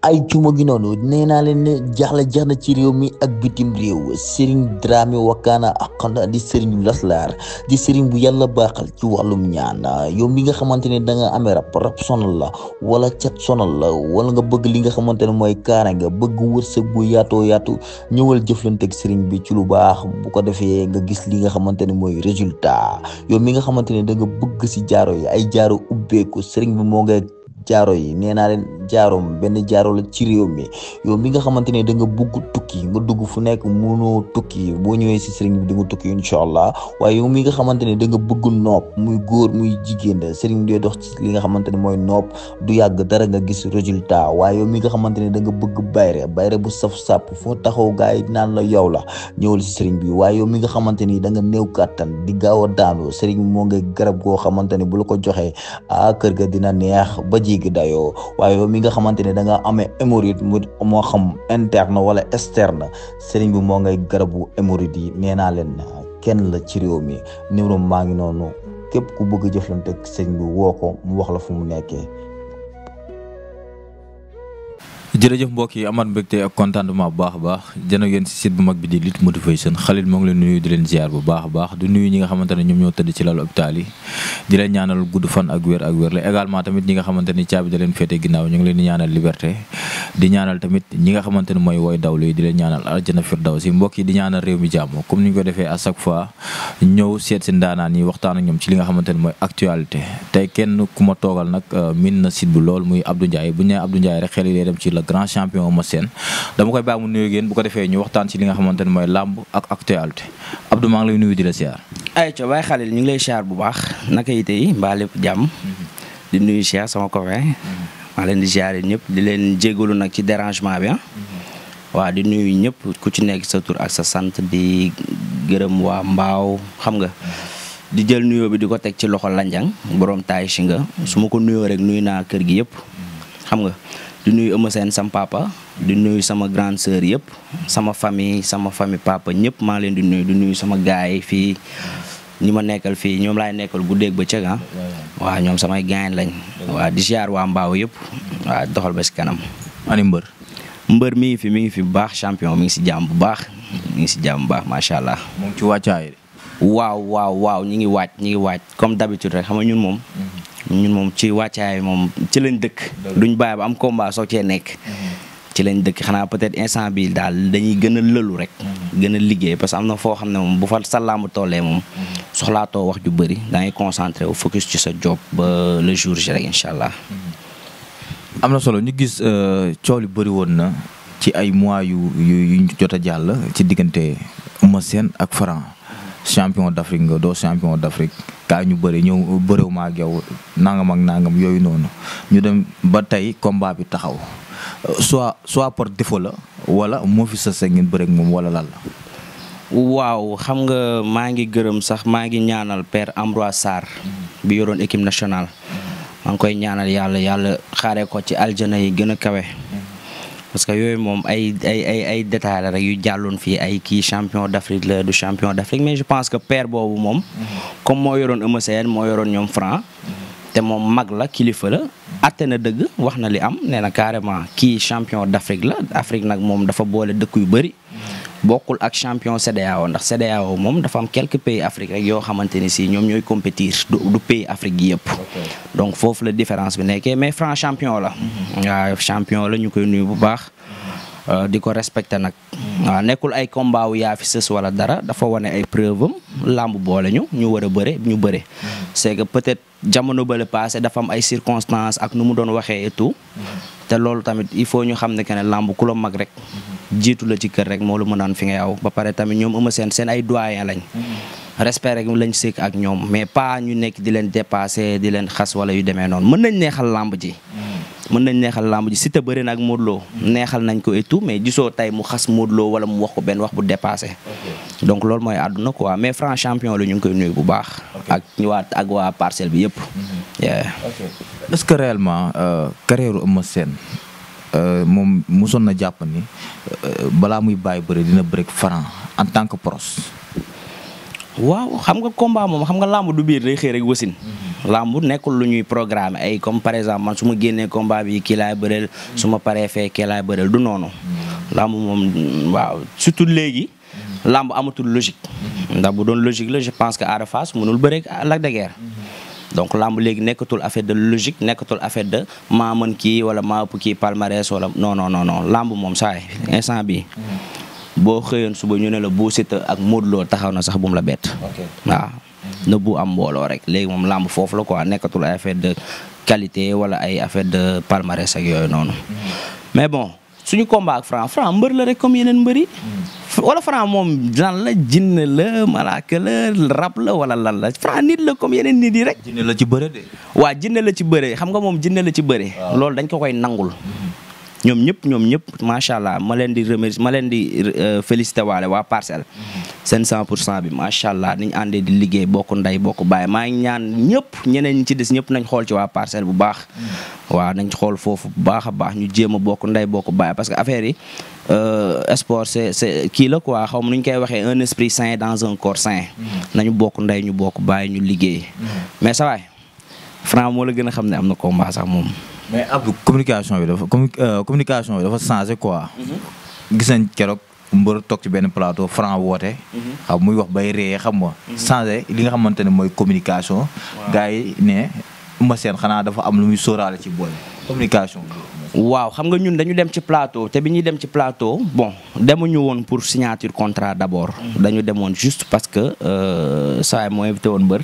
ay cuma gi noonu nee naa leen ne jaaxle jeex na ci réew mi ak bitim réew Serigne Dramé Wakana Akanda di Serigne Laslar di Serigne bu yàlla baaxal ci wàllum ñaan yow mi nga xamante ne da nga amee rab sonal la wala cat sonal la wala nga bëgg li nga xamante ne mooy kaara nga bëgg wërsëg bu yaatu ñëwal jëflanteeg Serigne bi ci lu baax bu ko defee nga gis li nga xamante ne mooy résultat yow mi nga xamante ne da nga bëgg si jaaro yi ay jaaro ubbeeku Serigne bi moo ngay jaaro yi nee naa leen jaaroom benn jaaro la ci réew mi yow mi nga xamante ne da nga bugg tukki nga dugg fu nekk mënoo tukki boo ñëwee si sëriñ bi di nga tukki incha allah waaye yow mi nga xamante ne da nga bëgg nopp muy góor muy jigéen sëriñ bi dee dox ci li nga xamante ne mooy nopp du yàgg dara nga gis résultat waaye yow mi nga xamante ne da nga bëgg bayre bu saf sàpp foo taxaw gaa yi naan la yow la ñëwal si sëriñ bi waaye yow mi nga xamante ni da nga néew kàttan di gaaw a daanu sëriñ bi moo nga garab goo xamante ne bu la ko joxee kër ga dina neex ba jéggi dayoo waaye yow mi nga xamante ne da nga amee hémorroïde moo xam interne wala externe sëriñ bi moo ngay garabu hémorroïde yi nee naa leen kenn la ci réew mi numéro maa ngi noonu képp ku bëgg a jëflante ak sëriñ bi woo ko mu wax la fu mu nekkee. jërëjëf mbokk yi amaat mbégte ak contentement bu baax a baax jën ak yéen si site bu mag bi di Lutte Motivation Khalil moo ngi leen nuyu di leen ziar bu baax a baax du nuyu ñi nga xamante ne ñoom ñoo tëdd ci lalu hôpital yi di leen ñaanal gudd fan ak wér la également tamit ñi nga xamante ni caabi da leen féete ginnaaw ñu ngi leen di ñaanal liberté di ñaanal tamit ñi nga xamante ne mooy woy dawlu yi di leen ñaanal aljana firdawsi mbokk yi di ñaanal réew mi jàmm comme ni ñu ko defee à chaque fois ñëw seet si ndaanaan yi waxtaan ak ñoom ci li nga xamante ne mooy actualité tey kenn ku ma toogal nag min na site bu lool muy Abdou Ndiaye bu ñu nee Abdou Ndiaye rek xel yi lay dem ci le grand champion Sène dama koy bàyyi mu nuyu ngeen bu ko defee ñu waxtaan ci li nga xamante ne mooy làmb ak actualité Abdou maa ngi lay nuyu di la siyaar. ayca Baye Khalil ñu ngi lay siyaar bu baax naka yi tey mbaa lépp jàmm di nuyu siyaar sama copain maa leen di siyaare ñëpp di leen jégalu nag ci dérangement bi waaw di nuyu ñëpp ku ci nekk sa tur ak sa sant di gërëm waa Mbaaw xam nga di jël nuyoo bi di ko teg ci loxo Lanjang borom taay si nga su ma ko nuyoo rek nuyu naa kër gi yëpp xam nga. di nuyu Eumeu Sène sama papa di nuyu sama grande sœur yëpp sama famille papa ñëpp maa leen di nuyu sama gaay yi fii ñi ma nekkal fii ñoom laay nekkal guddeeg bëccëg waaw ñoom samay gaañ lañ waaw di ziar waa Mbaaw yëpp waaw doxal ba si kanam. ani mbër mi ngi fi bu baax champion mi ngi si jàmm bu baax macha allah. moom ci wàccaay. waaw ñi ngi waaj comme d'habitude rek xam nga ñun moom ci wàccaay moom ci lañ dëkk duñ bàyyi ba am combat soo cee nekk ci lañ dëkk xanaa peut-être instant bi daal dañuy gën a lëlu rek gën a liggéey parce que am na foo xam ne moom bu fa sa làmb tollee moom soxlaatoo wax ju bëri da ngay concentré wu focus ci sa job ba le jour ji rek incha allah. am na solo ñu gis coow li bëri woon na ci ay mois yu jot a jàll ci diggante Eumeu Sène ak Franc champion d'Afrique nga doo champion d'Afrique kaa ñu bëri ñëw bëréew ma ak yow nangam yooyu noonu ñu dem ba tey combat bi taxaw soit par défaut la wala moo fi sës ngeen bëreeg moom wala lan la. waaw xam nga maa ngi gërëm sax maa ngi ñaanal père Ambroise Sarr bi yoroon équipe nationale maa ngi koy ñaanal yàlla xaaree ko ci aljana yi gën a kawe. parce que yooyu moom ay détails la rek yu jàlloon fii ay kii champion d'Afrique la du champion d'Afrique mais je pense que père boobu moom comme moo yoroon Eumeu Sène moo yoroon ñoom Franc te moom mag la kilifa la atte na dëgg wax na li am nee na carrément kii champion d'Afrique la Afrique nag moom dafa boole dëkk yu bëri bokkul ak champion CEDEAO ndax CEDEAO moom dafa am quelques pays Afrique rek yoo xamante ni si ñoom ñooy compétir du pays Afrique gi yëpp donc foofu la différence bi nekkee mais Franc champion la waaw champion la ñu koy nuyu bu baax di ko respecté nag waaw nekkul ay combat wu yaa fi sës wala dara dafa wane ay preuve am làmb boole ñu war a bëre ñu bëre c'est que peut-être jamono bële passé dafa am ay circonstances ak nu mu doon waxee et tout te loolu tamit il faut ñu xam ne que ne làmb ku la mag rek jiitu la ci kër rek moo la mën naan fi nga yaw ba pare tamit ñoom Eumeu Sène seen ay doyen lañ respect rek lañ sekk ak ñoom mais pas ñu nekk di leen dépasser di leen xas wala yu demee noonu mën nañ neexal làmb ji Siteu bëri na ak Modou Lo neexal nañ ko et tout mais gisoo tey mu xas Modou Lo wala mu wax ko benn wax bu dépassé donc loolu mooy àdduna quoi mais Franc champion la ñu ngi koy nuyu bu baax ak ñëwaat ak waa parcelle bi yëpp. est-ce que réellement carrière Eumeu Sène moom mosoon na jàpp ni balaa muy bàyyi bëri dina bëri Franc en tant que pros. waaw xam nga combat moom xam nga làmb du biir day xëy rek wasin lamb nekkul lu ñuy programme ay comme par exemple man su ma génnee combat bi kii laay bëreel su ma paree fee kii laay bëreel du noonu lamb moom waaw surtout léegi lamb amatul logique ndax bu doon logique la je pense que Ada Fass mënul bëre ak Lac de Guiers donc lamb léegi nekkatul affaire de logique nekkatul affaire de maa mën kii wala maa ëpp kii palmarès wala non lamb moom saay instant bi boo xëyoon suba ñu ne la Bou Siteu ak Modou Lo taxaw na sax bu mu la bett waaw na bu am mbooloo rek léegi moom lamb foofu la quoi nekkatul ay affaire de qualité wala ay affaire de palmarès ak yooyu noonu mais bon suñu combat ak Franc mbër la rek comme yeneen mbëri wala Franc moom lan la jinne la malaaka la rab la wala lan la Franc nit la comme yeneen nit yi rek. jinne la ci bëre de. waa jinne la ci bëre xam nga moom jinne la ci bëre. loolu dañ ko koy nangul. ñoom ñëpp macha allah ma leen di remercier ma leen di félicité waale waa Parcelles. seen 100% bi macha allah niñ àndee di liggéey bokk ndey bokk baay maa ngi ñaan ñëpp ñeneen ñi ci des ñëpp nañ xool ci waa Parcelles bu baax. waaw nañ xool foofu bu baax a baax ñu jéem a bokk ndey bokk baay parce que affaire yi sport c'est kii la quoi xaw ma nu ñu koy waxee un esprit sain dans un corps sain. nañu bokk ndey ñu bokk baay ñu liggéey. mais sa waay Franc moo la gën a xam ne am na combat sax moom. mais Abdou communication bi dafa changé quoi. gis nañ keroog mbër toog ci benn plateau Franc woote. xam muy wax bay ree xam nga. changé li nga xamante ne mooy communication. gars yi ne Eumeu Sène xanaa dafa am lu muy sóoraale ci boole communication. waaw xam nga ñun dañu dem ci plateau te bi ñuy dem ci plateau bon demuñu woon pour signature contrat d'abord. dañu demoon juste parce que saa moo invité woon mbër.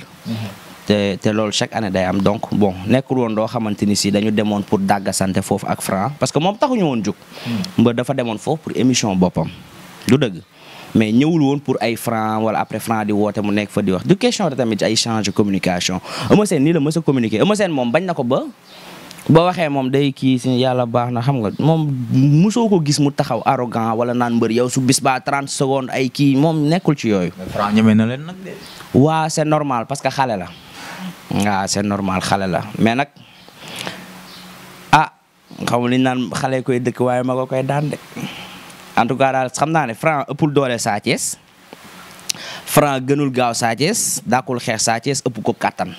te loolu chaque année day am donc bon nekkul woon doo xamante ni si dañu demoon pour dàggasante foofu ak Franc parce que moom taxuñu woon jóg. mbër dafa demoon foofu pour émission boppam du dëgg mais ñëwul woon pour ay Franc wala après Franc di woote mu nekk fa di wax du question de tamit ay change de communication Eumeu Sène nii la mës a communiquer Eumeu Sène moom bañ na ko ba waxee moom day kii si yàlla baax na xam nga moom mosoo ko gis mu taxaw arrogant wala naan mbër yow su bis ba 30 secondes ay kii moom nekkul ci yooyu. Franc ñeme na leen nag de. waa c'est normal parce que xale la. waaw c'est normal xale la mais nag xaw li naan xale koy dëkk waaye ma ko koy daan de en tout cas daal xam naa ne Franc ëppul doole Sa Thiès Franc gënul gaaw Sa Thiès daakul xeex Sa Thiès ëpp ko kattan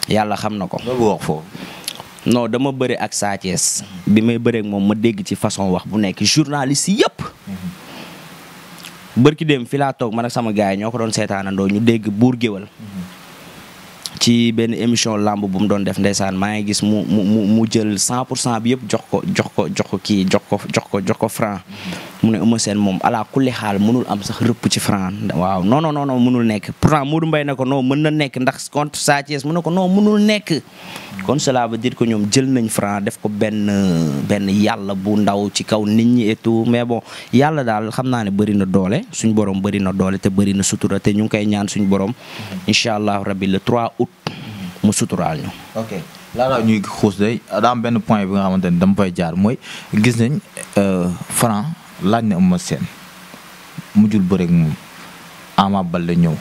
yàlla xam na ko. loolu wax foofu. non dama bëre ak Sa Thiès bi may bëreek moom ma dégg ci façon wax bu nekk journaliste yëpp. bërki dem fi laa toog man ak sama gars yi ñoo ko doon seetaanandoo ñu dégg buur géwal ci benn émission lamb bu mu doon def ndeysaan maa ngi gis mu jël 100% bi yëpp jox ko Franc mu ne Eumeu Sène moom ala kulli xaal mënul am sax rëpp ci Franc waaw non mënul nekk pourtant Modou Mbaye ne ko non mën na nekk ndax contre Sa Thiès mu ne ko non mënul nekk kon cela veut dire que ñoom jël nañ Franc def ko benn yàlla bu ndaw ci kaw nit ñi et tout mais bon yàlla daal xam naa ne bëri na doole suñ borom bëri na doole te bëri na sutura te ñu ngi koy ñaan suñ borom incha allah rabbi le 3 août mu suturaal ñu. ok laata ñuy xuus day daa am benn point bi nga xamante ni dama fay jaar mooy gis nañ Franc laaj na Eumeu Sène mujjul bëre ak moom Ama Baldé ñëw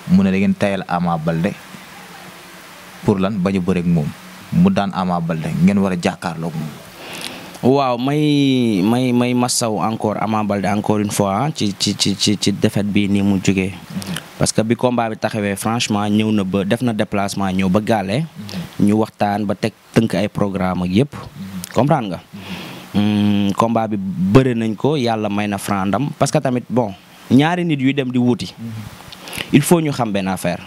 mu ne da ngeen tayal Ama Baldé pour lan bañ a bëre ak moom mu daan Ama Baldé ngeen war a jàkkaarloog moom. waaw may massaw encore Ama Baldé encore une fois ci défaite bii nii mu jógee. parce que bi combat bi taxawee franchement ñëw na ba def na déplacement ñëw ba gaale ñu waxtaan ba tënk ay programme ak yëpp comprendre nga combat bi bëre nañ ko yàlla may na Franc ndam parce que tamit bon ñaari nit yuy dem di wuti il faut ñu xam benn affaire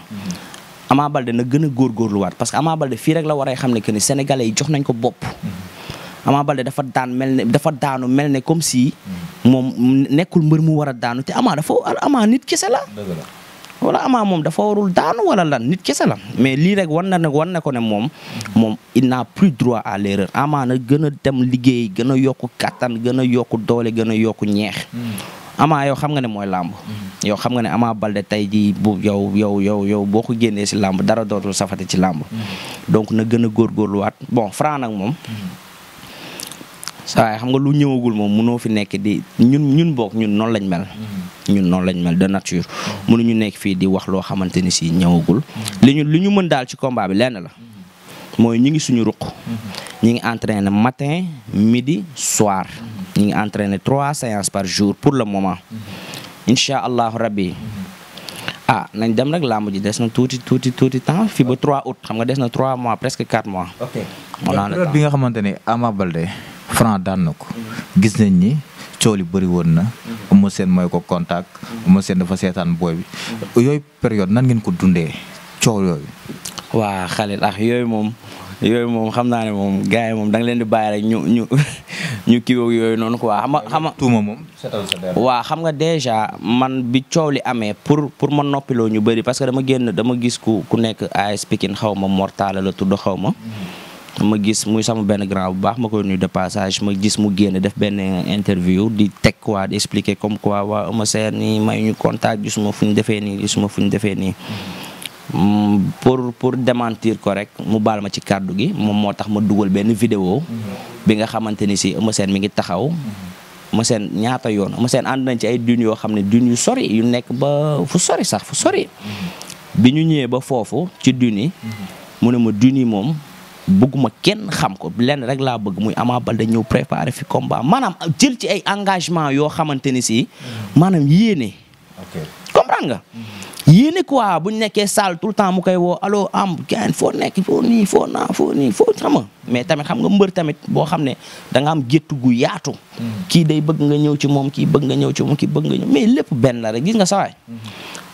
Ama Baldé na gën a góorgóorluwaat parce que Ama Baldé fii rek la war a xam ne que ni sénégalais yi jox nañ ko bopp Ama Baldé dafa daanu mel ne comme si moom nekkul mbër mu war a daanu te Ama nit kese la wala Ama moom dafa warul daanu wala lan nit kese la mais lii rek war na ko ne moom il n'a plus droit à l'erreur Ama na gën a dem liggéey gën a yokku kattan gën a yokku doole gën a yokku ñeex Ama yow xam nga ne mooy làmb yow xam nga ne Ama Baldé tey jii bu yow boo ko génnee si làmb dara dootul safati ci làmb donc na gën a góorgóorluwaat bon Franc nag moom saa xam nga lu ñëwagul moom mënoo fi nekk di ñun noonu lañ mel. ñun noonu lañ mel de nature. mënuñu nekk fii di wax loo xamante ni si ñëwagul. li ñu mën daal ci combat bi lenn la. mooy ñu ngi suñu ruq. ñu ngi entraîner matin midi soir. ñu ngi entraîner 3 séances par jour pour le moment. incha allahu rabbi nañ dem rek làmb ji des na tuuti temps fii ba 3 août xam nga des na 3 mois presque 4 mois. ok période bi nga xamante ne Ama Baldé Franc daan na ko. gis nañ ni coow li bëri woon na. Eumeu Sène mooy ko contact. Eumeu Sène dafa seetaan booy bi. yooyu période nan ngeen ko dundee coow yooyu. waa Khalil yooyu moom xam naa ne moom gars yi moom da nga leen di bàyyi rek ñu kii yooyu noonu quoi xam nga tuuma moom waaw xam nga déjà man bi coow li amee pour ma noppiloo ñu bëri parce que dama gis ku nekk AS Pikine xaw ma Mortala la tudd xaw ma. ma gis muy sama benn grand bu baax ma koy nuyu de passage ma gis mu génn def benn interview di teg quoi di expliquer comme quoi waa Eumeu Sène nii may ñu contact gisuma fu ñu defee nii. pour démentir ko rek mu baal ma ci kàddu gi moom moo tax ma dugal benn vidéo bi nga xamante ni si Eumeu Sène mi ngi taxaw Eumeu Sène ñaata yoon Eumeu Sène ànd nañ ci ay dunes yoo xam ne dunes yu sori yu nekk ba fu sori bi ñu ñëwee ba foofu ci dunes yi mu ne ma dunes yi moom bëgguma kenn xam ko lenn rek laa bëgg muy Ama Baldé ñëw préparer fi combat maanaam jël ci ay engagement yoo xamante ni si maanaam yéene comprendre nga yéene quoi bu ñu nekkee salle tout le temps mu koy woo allo am gain foo nekk foo nii foo naa foo nii foo xam nga mais tamit xam nga mbër tamit boo xam ne da nga am géttu gu yaatu kii day bëgg nga ñëw ci moom kii bëgg nga ñëw ci moom kii bëgg nga ñëw mais lépp benn la rek gis nga sawaay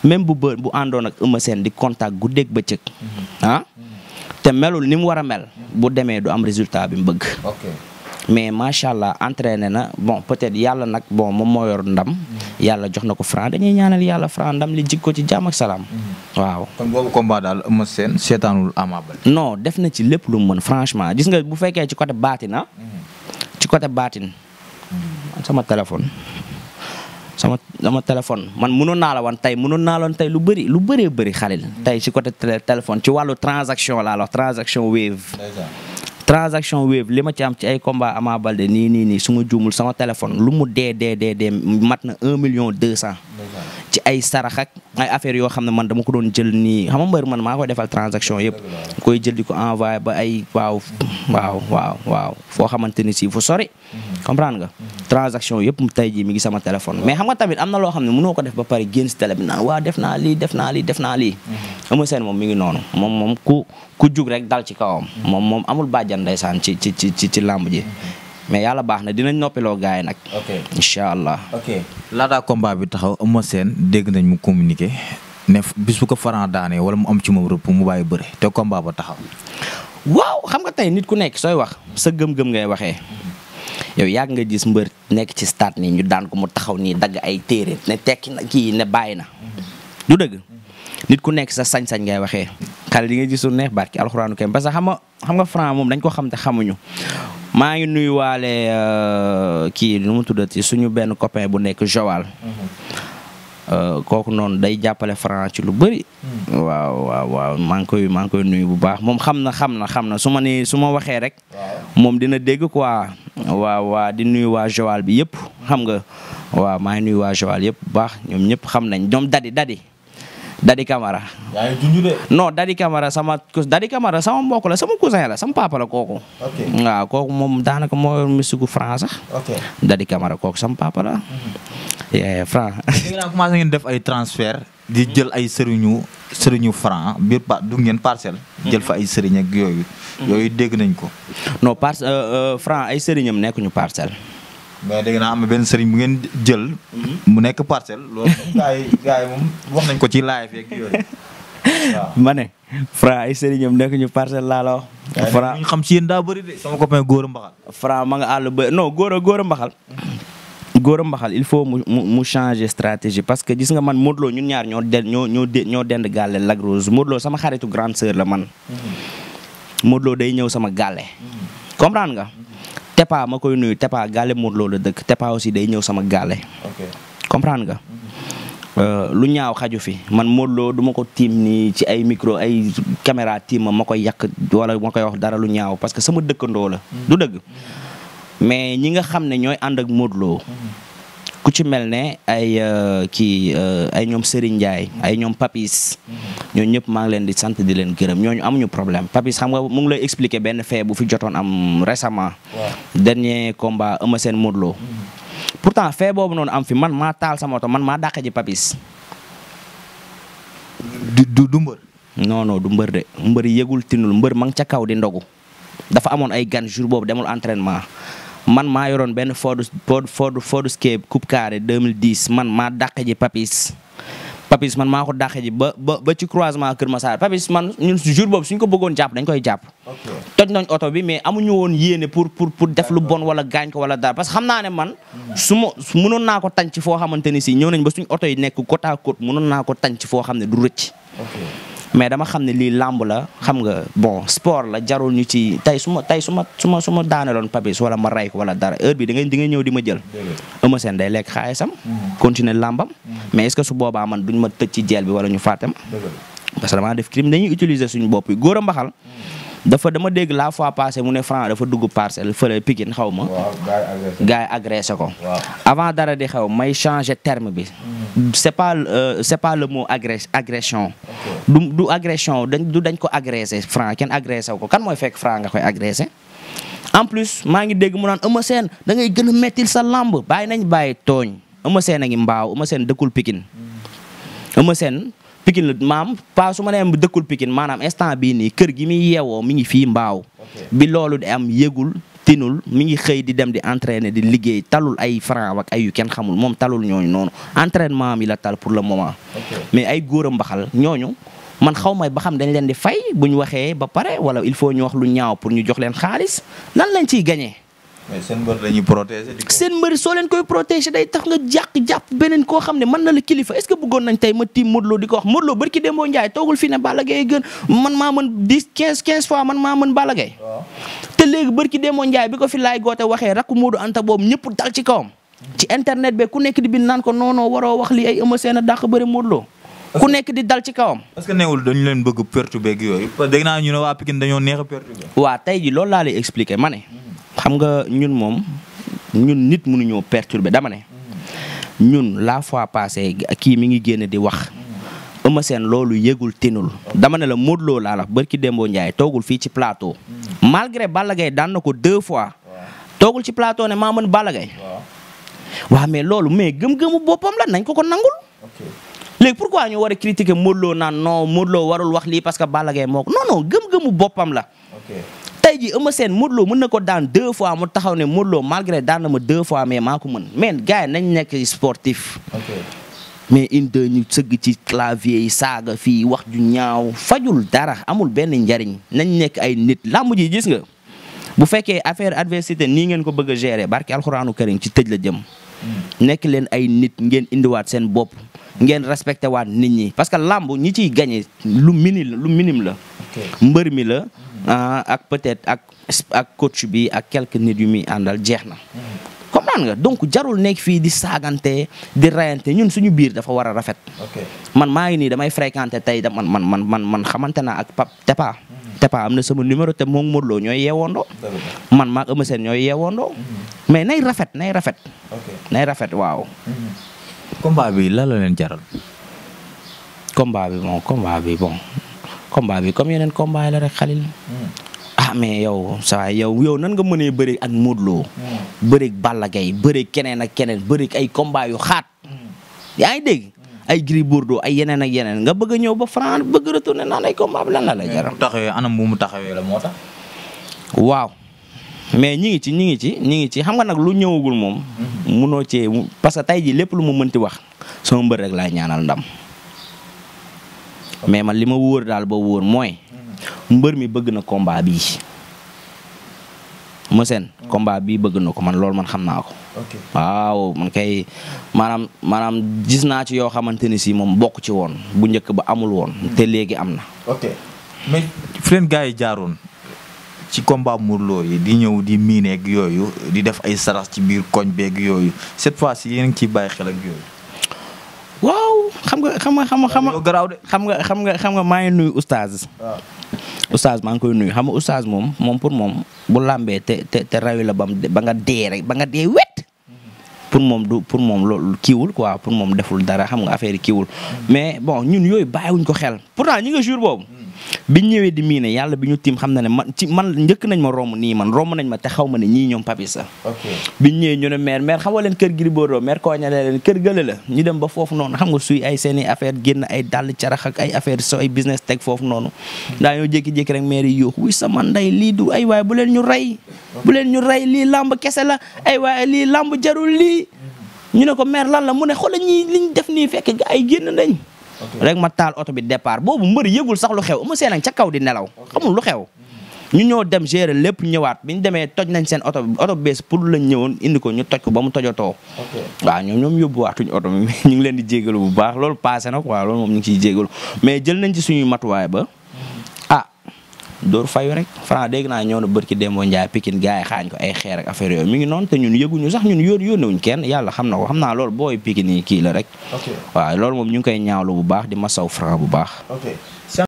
même bu àndoon ak Eumeu Sène di contact guddeeg bëccëg te melul ni mu war a mel bu demee du am résultat bi mu bëgg mais macha allah entraîné na bon peut-être yàlla nag bon moom moo yor ndam yàlla jox na ko Franc dañuy ñaanal yàlla Franc ndam li jik ko ci jàmm ak salaam waaw. kon boobu combat daal Eumeu Sène seetaanul Ama Baldé. non def na ci lépp lu mu mën franchement gis nga bu fekkee ci côté baatin sama téléphone man mënoon naa la wan tey lu bëree Khalil tey ci côté téléphone ci wàllu transaction laa la wax transaction li ma ci am ci ay combat Ama Baldé nii su ma juumul sama téléphone lu mu dee mat na 1,2 million ci ay sarax ak ay affaires yoo xam ne man dama ko doon jël nii xam nga mbër man maa koy defal transaction yëpp koy jël di ko envoyé ba ay waaw foo xamante ni si fu sori comprendre nga transaction yëpp tey jii mi ngi sama téléphone mais xam nga tamit am na loo xam ne mënoo ko def ba pare génn si télé bi naan waa def naa lii Eumeu Sène moom mi ngi noonu moom ku jug rek dal ci kawam moom amul bàjjan ndeysaan ci làmb ji mais yàlla baax na dinañ noppiloo gars yi nag. incha allah. laataa combat bi taxaw Eumeu Sène dégg nañ mu communiqué ne bis bu ko Franc daanee wala mu am ci moom rëpp mu bàyyi bëre te combat ba taxaw. waaw xam nga tey nit ku nekk sooy wax sa gëm-gëm ngay waxee yow yàgg nga gis mbër nekk ci stade nii ñu daan ko mu taxaw nii dagg ay téere ne tekki na kii ne bàyyi na du dëgg nit ku nekk sa sañ-sañ ngay waxee xale di nga gis lu neex barki alxuraanu kay parce que xam nga Franc moom dañ ko xam te xamuñu. maa ngi nuyuwaale kii nu mu tuddati suñu benn copain bu nekk Joal. kooku noonu day jàppale Franc ci lu bëri. waaw maa ngi koy nuyu bu baax moom xam na su ma waxee rek. moom dina dégg quoi. waaw di nuyu waa Joal bi yëpp xam nga waaw maa ngi nuyu waa Joal yëpp bu baax ñoom ñëpp xam nañ ñoom Dadi Camara. yaa ngi junj de. non Dadi Camara sama mbokk la sama cousin la sama papa la kooku. waaw kooku moom daanaka moo yor musique Franc sax. Dadi Camara kooku sama papa la. Franc. léegi nag commencé ngeen def ay transfert di jël ay sëriñu Franc biir du ngeen parcelle. jël fa ay sëriñ ak yooyu. yooyu dégg nañ ko. non Franc ay sëriñam nekkuñu parcelle. mais dégg naa am benn sëriñ bu ngeen jël. mu nekk parcelle loolu gars yi moom wax nañ ko ci live yeeg yooyu waaw. ma ne Franc ay sëriñam nekkuñu parcelle laa la wax. Franc ñu xam ci yéen daa bëri de. sama copain Gora Mbaxal. Franc ma nga àll ba non Gora Mbaxal. Gora Mbaxal il faut mu changer stratégie parce que gis nga man Modou Lo ñun ñaar ñoo dend gàlle Lac Rose Modou Lo sama xaritu grande sœur la man. Modou Lo day ñëw sama gàlle. comprendre nga. Tepa ma koy nuyu Tepa gàlle Modou Lo la dëkk Tepa aussi day ñëw sama gàlle. comprendre nga. lu ñaaw xaju fi man Modou Lo du ma ko tiim nii ci ay micro ay caméra tiim ma koy yàq wala ma koy wax dara lu ñaaw parce que sama dëkkandoo la. du dëgg mais ñi nga xam ne ñooy ànd ak Modou Lo ku ci mel ne ay ñoom Serigne Ndiaye ay ñoom Papis ñooñu ñëpp maa ngi leen di sant di leen gërëm ñooñu amuñu problème Papis xam nga mu ngi lay expliquer benn fait bu fi jotoon am récemment. dernier combat Eumeu Sène Modou Lo pourtant fait boobu noonu am fi man maa taal sama oto man maa dàqe ji Papis du mbër. non du mbër de mbër yëgul tinul mbër ma ngi ca kaw di ndogu dafa amoon ay gan jour boobu demul entraînement man maa yoroon benn Ford Escape coupe carré 2010 man maa dàqe ji Papis man maa ko dàqe ji ba ci croisement Kër Massar Papis man ñun jour boobu suñ ko bëggoon jàpp dañ koy jàpp. toj nañ oto bi mais amuñu woon yéene pour def lu bon wala gaañ ko wala dara parce que xam naa ne man su ma mënoon naa ko tànc foo xamante ni si ñëw nañ ba suñ oto yi nekk côte à côte mënoon naa ko tànc foo xam ne du rëcc. mais dama xam ne lii làmb la xam nga bon sport la jarul ñu ci tey su ma daaneloon Papis wala ma rey ko wala dara heure bi di nga ñëw di ma jël. Eumeu Sène day lekk xaalisam. continuer làmbam. mais est-ce que su boobaa man duñ ma tëj ci jeel bi wala ñu fàtte ma. parce que damaa def crime dañuy utiliser suñu bopp yi góor a mbaxal. dama dégg la fois passée mu ne Franc dafa dugg parcelle fële Pikine xaw ma. gars yi agressé ko. avant dara di xew may changer terme bi. c'est pas le mot agression. du agression dañ ko agressé Franc kenn agressé ko kan mooy fekk Franc nga koy agressé. en plus maa ngi dégg mu naan Eumeu Sène da ngay gën a mettil sa lamb bàyyi tooñ Eumeu Sène a ngi mbaaw Eumeu Sène dëkkul Pikine Eumeu Sène Pikine la maam pas su ma nee dëkkul Pikine maanaam instant bii nii kër gi muy yeewoo mi ngi fii mbaaw bi loolu di am yëgul tinul mi ngi xëy di dem di entraîner di liggéey talul ay Franc ak ay yu kenn xamul moom talul ñooñu noonu entraînement mi la tal pour le moment mais ay góor a mbaxal ñooñu man xaw may ba xam dañ leen di fay bu ñu waxee ba pare wala il faut ñu wax lu ñaaw pour ñu jox leen xaalis lan lañ ciy gagné. mais seen mbër dañuy protéger. seen mbër soo leen koy protéger day tax nga jàpp beneen koo xam ne mën na la kilifa est-ce que bëggoon nañ tey ma tiim Modou Lo di ko wax Modou Lo barki Demba Ndiaye toogul fii ne Balla Gaye gën man maa mën 15 fois man maa mën Balla Gaye. te léegi barki Demba Ndiaye bi ko fi laay goote waxee rakku Modou Anta boobu ñëpp dal ci kawam. ci internet be ku nekk di bind naan ko non waroo wax li ay Eumeu Sène a dàq bëri Modou Lo ku nekk di dal ci kawam. parce que neewul dañu leen bëgg perturber ak yooyu dégg naa ñu ne waa Pikine dañoo neex a perturber. waa tey ji loolu laa lay expliquer ma ne. xam nga ñun nit mënuñoo perturber dama ne. ñun la fois passée kii mi ngi génn di wax. Eumeu Sène loolu yëgul tinul. dama ne la Modou Lo laa la barki Dembo Ndiaye toogul fii ci plateau. malgré Balla Gaye daan na ko 2 fois. toogul ci plateau ne maa mën Balla Gaye. waaw mais loolu mais gëm-gëmu boppam la nañ ko nangul. léegi pourquoi ñu war a critiquer Modou Lo naan non Modou Lo warul wax lii parce que Balla Gaye moo ko non gëm-gëmu boppam la. tey ji Eumeu Sène Modou Lo mën na ko daan 2 fois mu taxaw ne Modou Lo malgré daan na ma 2 fois mais maa ko mën mais gars yi nañ nekk sportif. mais ñu sëgg ci clavier yi saaga fii wax ju ñaaw fajul dara amul benn njariñ nañ nekk ay nit làmb ji gis nga bu fekkee affaire adversité nii ngeen ko bëgg a gérer barki alxuraanu karim ci tëj la jëm. nekk leen ay nit ngeen indiwaat seen bopp. ngeen respecté waat nit ñi parce que lamb ñi ciy gagné lu minime la. mbër mi la ak peut-être ak coach bi ak quelques nit yu muy àndal jeex na. comprendre nga donc jarul nekk fii di saagante di rayante ñun suñu biir dafa war a rafet. man maa ngi nii damay fréquenté tey man xamante naa ak Tepa am na sama numéro te moom Modou Lo ñooy yeewandoo. man maak Eumeu Sène ñooy yeewandoo. mais nay rafet. nay rafet waaw. combat bi lan la leen jaral. combat bi comme yeneen combat yi la rek Khalil. mais yow saa yow nan nga mënee bëri ak Modou Lo. bëri ak Balla Gaye bëri keneen ak keneen bëri ay combat yu xaat. yaa ngi dégg ay Gris Bordeaux ay yeneen ak yeneen nga bëgg a ñëw ba France bëgg retourner naan ay combat bi lan la lay jaral. anam bu mu taxawee la moo tax. waaw. mais ñi ngi ci xam nga nag lu ñëwagul moom. munoo cee parce que tey jii lépp lu mu mënti wax sama mbër rek laay ñaanal ndam. mais man li ma wóor daal ba wóor mooy. mbër mi bëgg na combat bii. Eumeu Sène combat bii bëgg na ko man loolu man xam naa ko. waaw man kay maanaam gis naa ci yoo xamante ni si moom bokk ci woon bu njëkk ba amul woon. te léegi am na. mais fi leen gars yi jaaroon. ci combat Modou Lo yi di ñëw di miineeg yooyu di def ay sarax ci biir koñ beeg yooyu cette fois ci yéen a ngi ciy bàyyi xel ak yooyu. waaw xam nga maa ngi nuyu oustaz. oustaz maa ngi koy nuyu xam nga oustaz moom pour moom bu làmbee te rawi la ba nga dee rek ba nga dee wet. pour moom loolu kiiwul quoi pour moom deful dara xam nga affaire yi kiiwul. mais bon ñun yooyu bàyyiwuñ ko xel pourtant ñi nga jour boobu. biñ ñëwee di miine yàlla bi ñu tiim xam na ne man njëkk nañ ma romb nii man romb nañ ma te xaw ma ne ñii ñoom Papis la. biñ ñëwee ñu ne maire xam nga leen kër Gris Bordeaux maire koo ñalee leen kër gële la ñu dem ba foofu noonu xam nga suy ay seeni affaire génn ay dàll carax ak ay affaire so ay business teg foofu noonu daa ñoo jékki-jékki rek maire yi yuux wuy sama nday lii du ay waay bu leen ñu rey lii lamb kese la ay waay lii lamb jarul lii ñu ne ko maire lan la mu ne xoolal ñii liñ def nii fekk ga ay génn nañ rek ma taal oto bi départ boobu mbër yëgul sax lu xew ama seen ak ca kaw di nelaw xamul lu xew ñu ñoo dem gérer lépp ñëwaat bi ñu demee toj nañ seen oto bees pour lañ ñëwoon indi ko ñu toj ko ba mu tojotoo waaw ñoom yóbbuwaatuñ oto bi ñu ngi leen di jégalu bu baax loolu passé na quoi loolu moom ñu ngi ciy jégalu mais jël nañ ci suñuy matuwaay ba dóor fayu rek Franc dégg naa ñëw na bërki Demba Ndiaye Pikine gars yi xaañ ko ay xeer ak affaire yooyu mi ngi noonu te ñun yëguñu sax ñun yónnewuñ kenn yàlla xam na ko xam naa loolu booy Pikine yi kii la rek waaw loolu moom ñu ngi koy ñaawlu bu baax di masaw Franc bu baax